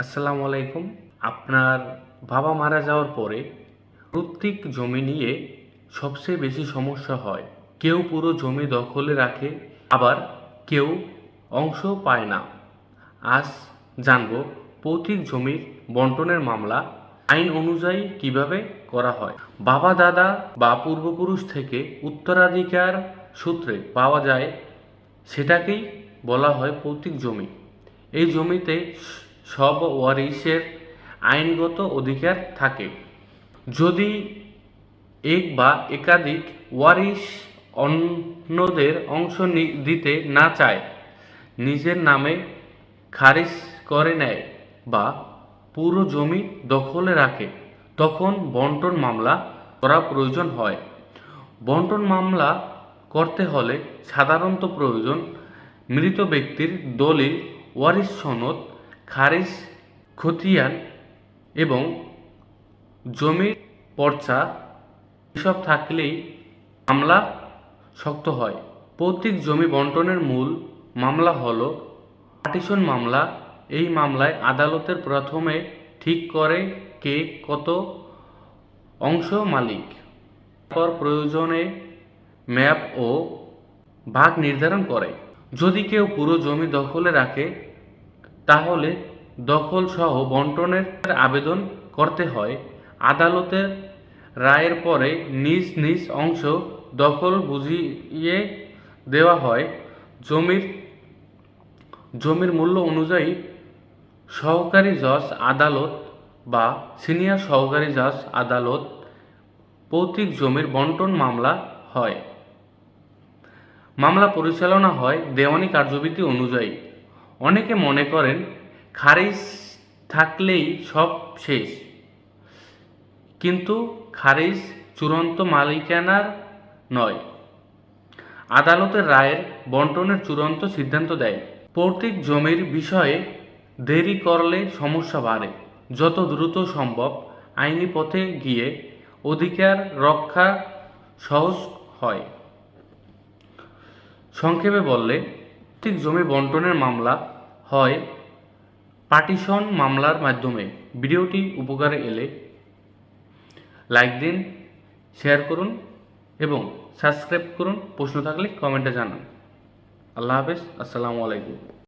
আসসালামু আলাইকুম। আপনার বাবা মারা যাওয়ার পরে পৈতৃক জমি নিয়ে সবচেয়ে বেশি সমস্যা হয়। কেউ পুরো জমি দখলে রাখে, আবার কেউ অংশ পায় না। আজ জানব পৈতৃক জমির বণ্টনের মামলা আইন অনুযায়ী কিভাবে করা হয়। বাবা দাদা বা পূর্বপুরুষ থেকে উত্তরাধিকার সূত্রে পাওয়া যায়, সেটাকেই বলা হয় পৈতৃক জমি। এই জমিতে সব ওয়ারিশের আইনগত অধিকার থাকে। যদি এক বা একাধিক ওয়ারিশ অন্যদের অংশ দিতে না চায়, নিজের নামে খারিজ করে নেয় বা পুরো জমি দখলে রাখে, তখন বণ্টন মামলা করা প্রয়োজন হয়। বণ্টন মামলা করতে হলে সাধারণত প্রয়োজন মৃত ব্যক্তির দলিল, ওয়ারিশ সনদ, খারিজ খতিয়ান এবং জমির পর্চা। এসব থাকলেই মামলা শক্ত হয়। পৈতৃক জমি বণ্টনের মূল মামলা হল পার্টিশন মামলা। এই মামলায় আদালতের প্রথমে ঠিক করে কে কত অংশ মালিক, তারপর প্রয়োজনে ম্যাপ ও ভাগ নির্ধারণ করে। যদি কেউ পুরো জমি দখলে রাখে, তাহলে দখল সহ বণ্টনের আবেদন করতে হয়। আদালতের রায়ের পরে নিজ নিজ অংশ দখল বুঝিয়ে দেওয়া হয়। জমির মূল্য অনুযায়ী সহকারী জজ আদালত বা সিনিয়র সহকারী জজ আদালত পৈতৃক জমির বণ্টন মামলা হয়। মামলা পরিচালনা হয় দেওয়ানি কার্যবিধি অনুযায়ী। অনেকে মনে করেন খারিজ থাকলেই সব শেষ, কিন্তু খারিজ চূড়ান্ত মালিকানার নয়। আদালতের রায়ের বণ্টনের চূড়ান্ত সিদ্ধান্ত দেয়। পৈতৃক জমির বিষয়ে দেরি করলে সমস্যা বাড়ে। যত দ্রুত সম্ভব আইনি পথে গিয়ে অধিকার রক্ষা সহজ হয়। সংক্ষেপে বললে, পৈতৃক জমি বণ্টনের মামলা হয় পার্টিশন মামলার মাধ্যমে। ভিডিওটি উপকারে এলে লাইক দিন, শেয়ার করুন এবং সাবস্ক্রাইব করুন। প্রশ্ন থাকলে কমেন্টে জানান। আল্লাহ হাফেজ। আসসালামু আলাইকুম।